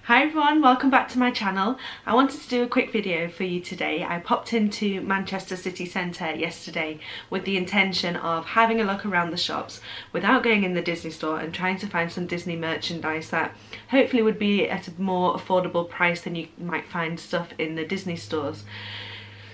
Hi everyone, welcome back to my channel. I wanted to do a quick video for you today. I popped into Manchester city centre yesterday with the intention of having a look around the shops without going in the Disney store and trying to find some Disney merchandise that hopefully would be at a more affordable price than you might find stuff in the Disney stores.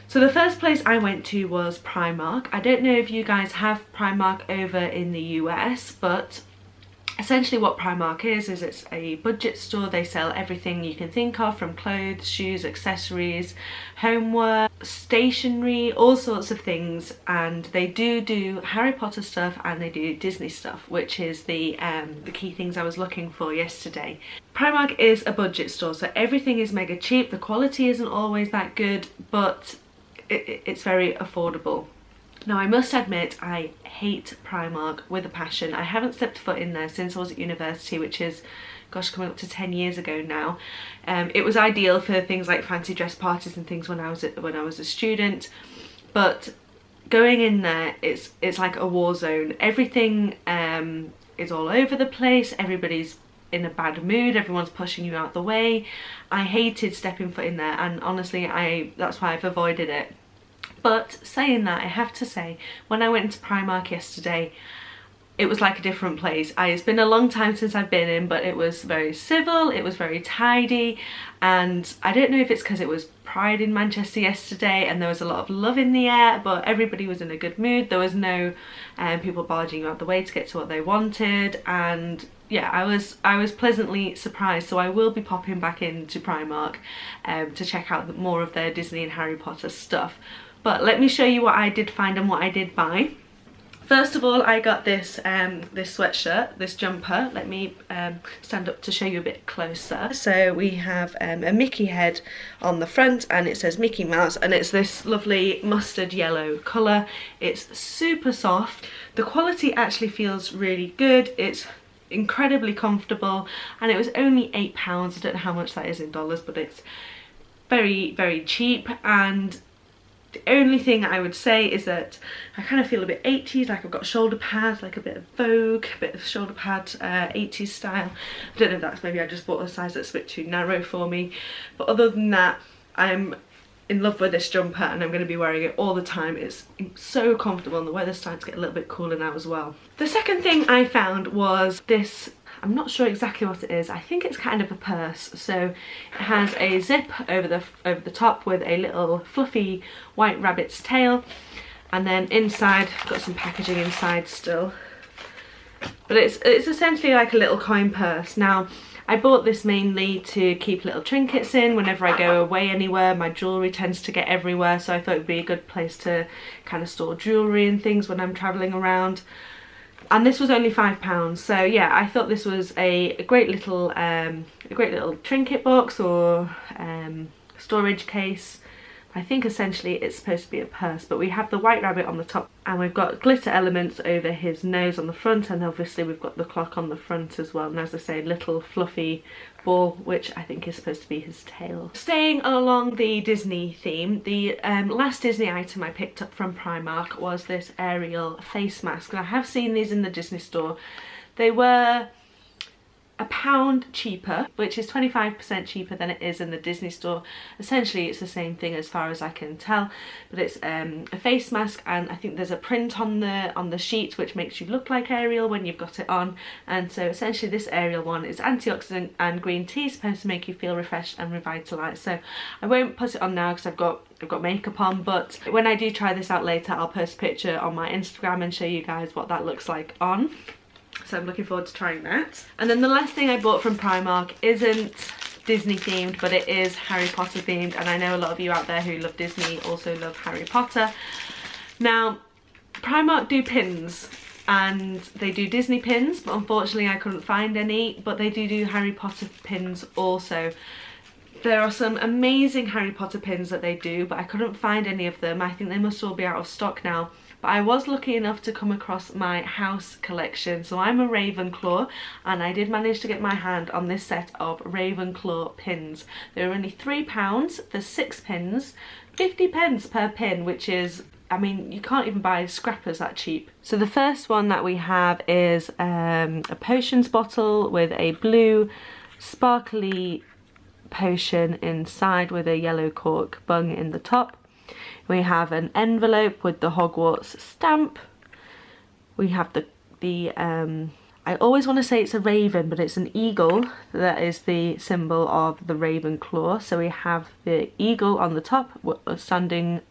So the first place I went to was Primark. I don't know if you guys have Primark over in the US, but essentially what Primark is it's a budget store. They sell everything you can think of, from clothes, shoes, accessories, homeware, stationery, all sorts of things, and they do Harry Potter stuff and they do Disney stuff, which is the key things I was looking for yesterday. Primark is a budget store, so everything is mega cheap. The quality isn't always that good, but it's very affordable. Now I must admit I hate Primark with a passion. I haven't stepped foot in there since I was at university, which is, gosh, coming up to 10 years ago now. It was ideal for things like fancy dress parties and things when I was a student, but going in there it's like a war zone. Everything is all over the place. Everybody's in a bad mood, everyone's pushing you out the way. I hated stepping foot in there, and honestly that's why I've avoided it. But saying that, I have to say, when I went into Primark yesterday, it was like a different place. It's been a long time since I've been in, but it was very civil, it was very tidy, and I don't know if it's because it was Pride in Manchester yesterday and there was a lot of love in the air, but everybody was in a good mood. There was no people barging out the way to get to what they wanted, and yeah, I was pleasantly surprised. So I will be popping back into Primark to check out more of their Disney and Harry Potter stuff. But let me show you what I did find and what I did buy. First of all, I got this this sweatshirt, this jumper. Let me stand up to show you a bit closer. So we have a Mickey head on the front, and it says Mickey Mouse, and it's this lovely mustard yellow colour. It's super soft. The quality actually feels really good. It's incredibly comfortable, and it was only £8. I don't know how much that is in dollars, but it's very, very cheap. And the only thing I would say is that I kind of feel a bit 80s, like I've got shoulder pads, like a bit of Vogue, a bit of shoulder pad 80s style. I don't know if that's, maybe I just bought a size that's a bit too narrow for me, but other than that, I'm in love with this jumper and I'm going to be wearing it all the time. It's so comfortable, and the weather's starting to get a little bit cooler now as well. The second thing I found was this, I'm not sure exactly what it is. I think it's kind of a purse. So it has a zip over the top with a little fluffy white rabbit's tail, and then inside got some packaging inside still. But it's essentially like a little coin purse. Now I bought this mainly to keep little trinkets in whenever I go away anywhere. My jewellery tends to get everywhere, so I thought it would be a good place to kind of store jewellery and things when I'm travelling around. And this was only £5, so yeah, I thought this was a great little trinket box or storage case. I think essentially it's supposed to be a purse, but we have the white rabbit on the top, and we've got glitter elements over his nose on the front, and obviously we've got the clock on the front as well, and as I say, little fluffy ball, which I think is supposed to be his tail. Staying along the Disney theme, the last Disney item I picked up from Primark was this Ariel face mask. And I have seen these in the Disney store. They were £1 cheaper, which is 25% cheaper than it is in the Disney store. Essentially it's the same thing as far as I can tell, but it's a face mask, and I think there's a print on the sheet which makes you look like Ariel when you've got it on. And so essentially this Ariel one is antioxidant and green tea, supposed to make you feel refreshed and revitalized. So I won't put it on now because I've got makeup on, but when I do try this out later, I'll post a picture on my Instagram and show you guys what that looks like on. So I'm looking forward to trying that. And then the last thing I bought from Primark isn't Disney themed, but it is Harry Potter themed, and I know a lot of you out there who love Disney also love Harry Potter. Now Primark do pins, and they do Disney pins, but unfortunately I couldn't find any, but they do Harry Potter pins also. There are some amazing Harry Potter pins that they do, but I couldn't find any of them. I think they must all be out of stock now. But I was lucky enough to come across my house collection. So I'm a Ravenclaw, and I did manage to get my hand on this set of Ravenclaw pins. They were only £3 for 6 pins, 50p per pin, which is, I mean, you can't even buy scrappers that cheap. So the first one that we have is a potions bottle with a blue sparkly potion inside with a yellow cork bung in the top. We have an envelope with the Hogwarts stamp. We have the I always want to say it's a raven, but it's an eagle. That is the symbol of the Ravenclaw. So we have the eagle on the top, standing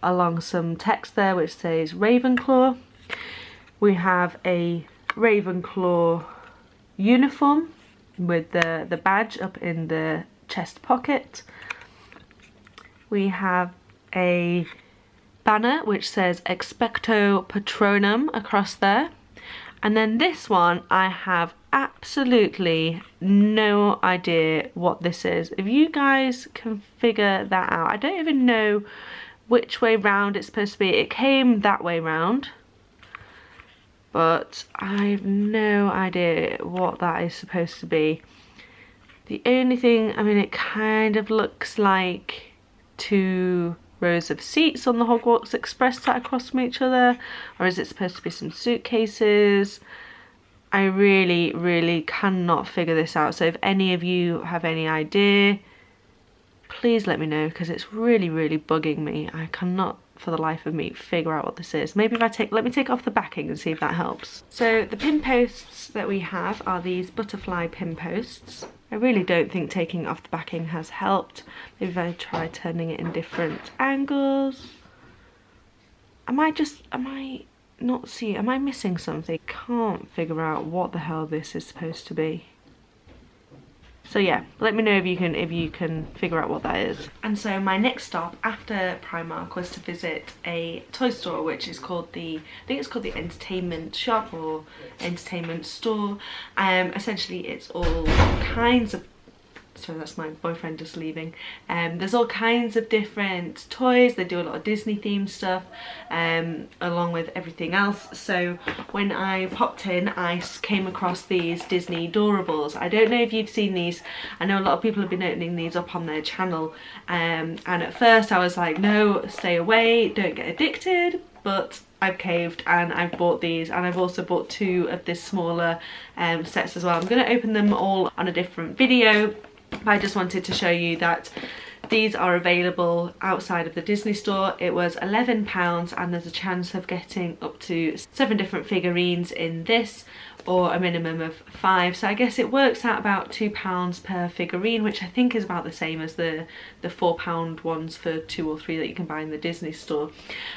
along some text there which says Ravenclaw. We have a Ravenclaw uniform with the badge up in the chest pocket. We have a banner which says Expecto Patronum across there. And then this one, I have absolutely no idea what this is. If you guys can figure that out, I don't even know which way round it's supposed to be. It came that way round, but I have no idea what that is supposed to be. The only thing, I mean, it kind of looks like 2 rows of seats on the Hogwarts Express sat across from each other, or is it supposed to be some suitcases? I really cannot figure this out. So if any of you have any idea, please let me know, because it's really bugging me. I cannot for the life of me figure out what this is. Maybe if let me take off the backing and see if that helps. So the pin posts that we have are these butterfly pin posts. I really don't think taking off the backing has helped. Maybe if I try turning it in different angles. Am I missing something? Can't figure out what the hell this is supposed to be. So yeah, let me know if you can figure out what that is. And so my next stop after Primark was to visit a toy store, which is called I think it's called the Entertainment Shop or Entertainment Store. Essentially it's all kinds of, sorry, that's my boyfriend just leaving. There's all kinds of different toys. They do a lot of Disney themed stuff, along with everything else. So when I popped in, I came across these Disney Doorables. I don't know if you've seen these. I know a lot of people have been opening these up on their channel, and at first I was like, no, stay away, don't get addicted, but I've caved and I've bought these, and I've also bought 2 of this smaller sets as well. I'm going to open them all on a different video. I just wanted to show you that these are available outside of the Disney store. It was £11 and there's a chance of getting up to 7 different figurines in this, or a minimum of 5. So I guess it works out about £2 per figurine, which I think is about the same as the £4 ones for 2 or 3 that you can buy in the Disney store.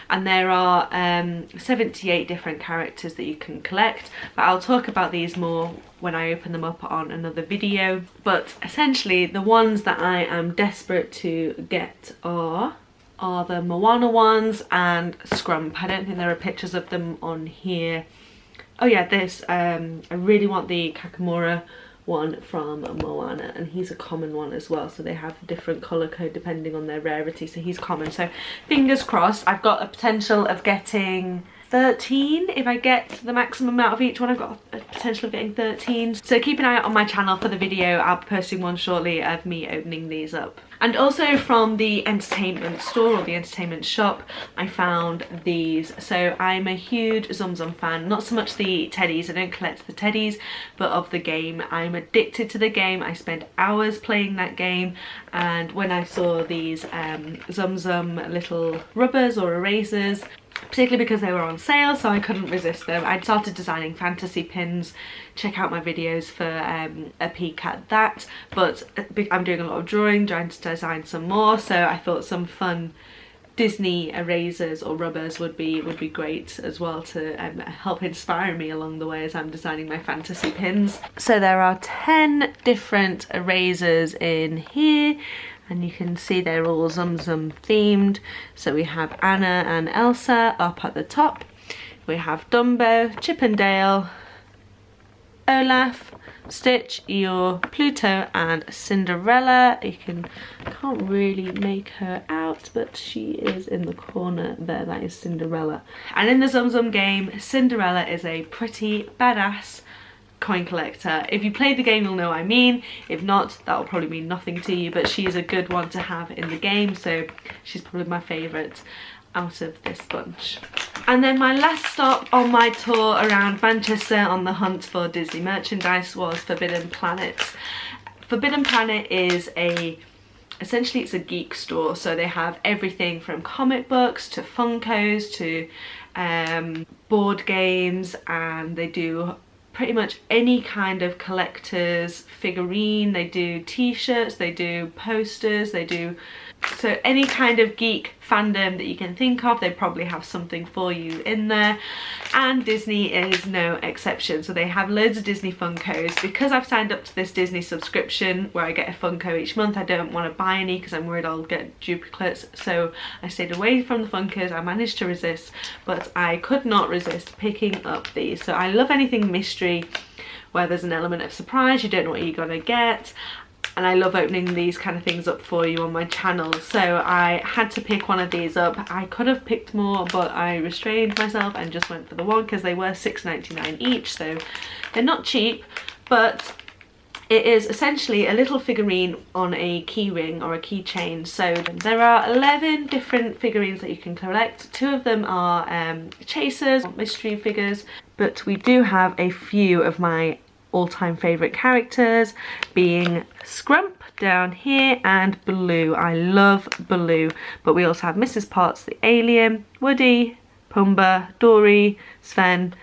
And there are 78 different characters that you can collect, but I'll talk about these more when I open them up on another video. But essentially the ones that I am desperate to get are the Moana ones and Scrump. I don't think there are pictures of them on here. Oh yeah, this, I really want the Kakamora one from Moana, and he's a common one as well, so they have a different colour code depending on their rarity, so he's common. So fingers crossed. I've got a potential of getting 13 if I get the maximum amount of each one. I've got a potential of getting 13, so keep an eye out on my channel for the video. I'll be posting one shortly of me opening these up. And also from the entertainment store or the entertainment shop, I found these. So I'm a huge Zum Zum fan, not so much the teddies, I don't collect the teddies, but of the game. I'm addicted to the game. I spend hours playing that game, and when I saw these Zum Zum little rubbers or erasers, particularly because they were on sale, so I couldn't resist them. I'd started designing fantasy pins. Check out my videos for a peek at that, but I'm doing a lot of drawing, trying to design some more, so I thought some fun Disney erasers or rubbers would be great as well to help inspire me along the way as I'm designing my fantasy pins. So there are 10 different erasers in here, and you can see they're all Zum Zum themed. So we have Anna and Elsa up at the top. We have Dumbo, Chip and Dale, Olaf, Stitch, Eeyore, Pluto and Cinderella. Can't really make her out, but she is in the corner there. That is Cinderella. And in the Zum Zum game, Cinderella is a pretty badass coin collector. If you played the game, you'll know what I mean. If not, that will probably mean nothing to you, but she's a good one to have in the game, so she's probably my favourite out of this bunch. And then my last stop on my tour around Manchester on the hunt for Disney merchandise was Forbidden Planet. Forbidden Planet is essentially it's a geek store, so they have everything from comic books to Funkos to board games, and they do pretty much any kind of collector's figurine. They do t-shirts, they do posters, they do so any kind of geek fandom that you can think of, they probably have something for you in there. And Disney is no exception, so they have loads of Disney Funkos. Because I've signed up to this Disney subscription where I get a Funko each month, I don't want to buy any because I'm worried I'll get duplicates, so I stayed away from the Funkos. I managed to resist, but I could not resist picking up these. So I love anything mystery where there's an element of surprise, you don't know what you're gonna get. And I love opening these kind of things up for you on my channel, so I had to pick one of these up. I could have picked more, but I restrained myself and just went for the one because they were $6.99 each, so they're not cheap. But it is essentially a little figurine on a key ring or a keychain. So there are 11 different figurines that you can collect. 2 of them are chasers, mystery figures, but we do have a few of my all-time favourite characters, being Scrump down here and Baloo. I love Baloo, but we also have Mrs. Potts the alien, Woody, Pumbaa, Dory, Sven,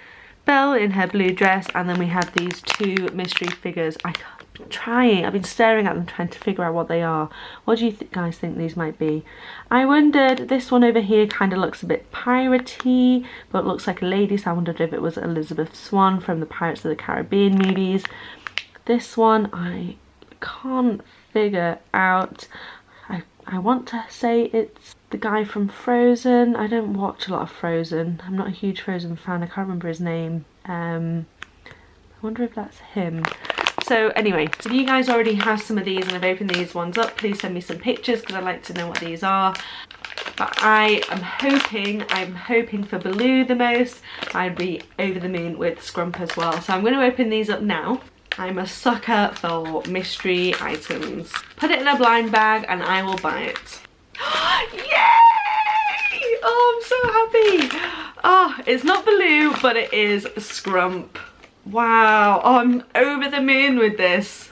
Belle in her blue dress, and then we have these 2 mystery figures. I've been staring at them trying to figure out what they are. What do you guys think these might be? I wondered, this one over here kind of looks a bit piratey, but looks like a lady, so I wondered if it was Elizabeth Swann from the Pirates of the Caribbean movies. This one I can't figure out. I want to say it's the guy from Frozen. I don't watch a lot of Frozen. I'm not a huge Frozen fan. I can't remember his name. I wonder if that's him. So anyway, if you guys already have some of these and have opened these ones up, please send me some pictures because I'd like to know what these are. But I'm hoping for Baloo the most. I'd be over the moon with Scrump as well. So I'm going to open these up now. I'm a sucker for mystery items. Put it in a blind bag and I will buy it. Yay! Oh, I'm so happy. Oh, it's not Baloo, but it is Scrump. Wow, oh, I'm over the moon with this.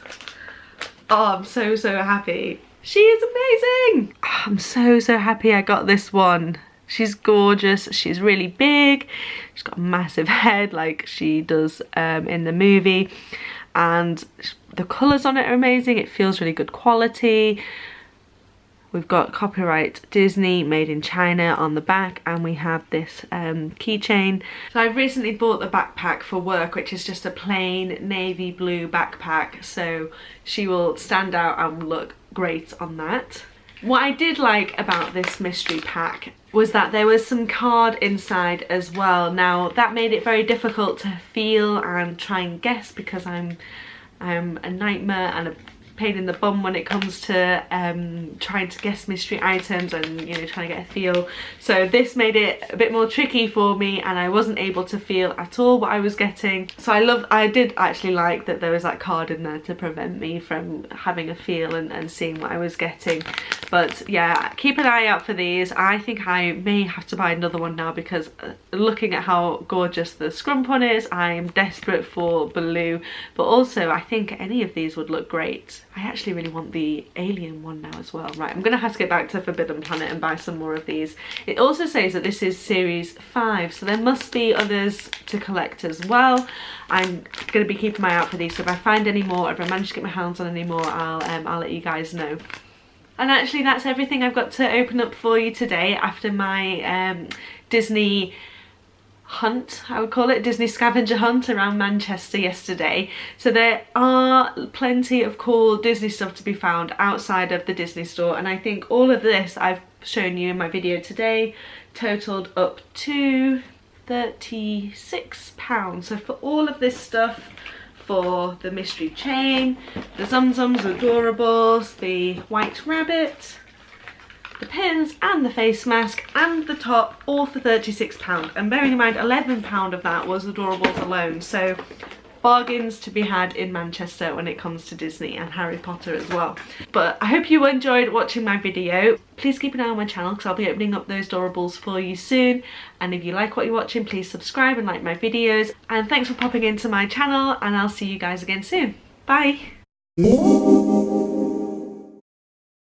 Oh, I'm so happy. She is amazing. Oh, I'm so happy I got this one. She's gorgeous, she's really big, she's got a massive head like she does in the movie, and the colours on it are amazing. It feels really good quality. We've got copyright Disney, made in China on the back, and we have this keychain. So I've recently bought the backpack for work, which is just a plain navy blue backpack, so she will stand out and look great on that. What I did like about this mystery pack was that there was some card inside as well. Now that made it very difficult to feel and try and guess, because I'm a nightmare and a pain in the bum when it comes to trying to guess mystery items and, you know, trying to get a feel. So this made it a bit more tricky for me, and I wasn't able to feel at all what I was getting. So I did actually like that there was that card in there to prevent me from having a feel and seeing what I was getting. But yeah, keep an eye out for these. I think I may have to buy another one now, because looking at how gorgeous the Scrump one is, I am desperate for Baloo. But also I think any of these would look great. I actually really want the alien one now as well. Right, I'm gonna have to get back to Forbidden Planet and buy some more of these. It also says that this is series 5, so there must be others to collect as well. I'm gonna be keeping my eye out for these, so if I find any more, if I manage to get my hands on any more, I'll let you guys know. And actually that's everything I've got to open up for you today after my Disney hunt, I would call it, Disney scavenger hunt around Manchester yesterday. So there are plenty of cool Disney stuff to be found outside of the Disney store, and I think all of this I've shown you in my video today totaled up to £36. So for all of this stuff, for the mystery chain, the Zum Zums, Adorables, the white rabbit, the pins and the face mask and the top, all for £36. And bearing in mind £11 of that was Adorables alone, so bargains to be had in Manchester when it comes to Disney and Harry Potter as well. But I hope you enjoyed watching my video. Please keep an eye on my channel because I'll be opening up those Adorables for you soon. And if you like what you're watching, please subscribe and like my videos. And thanks for popping into my channel, and I'll see you guys again soon. Bye!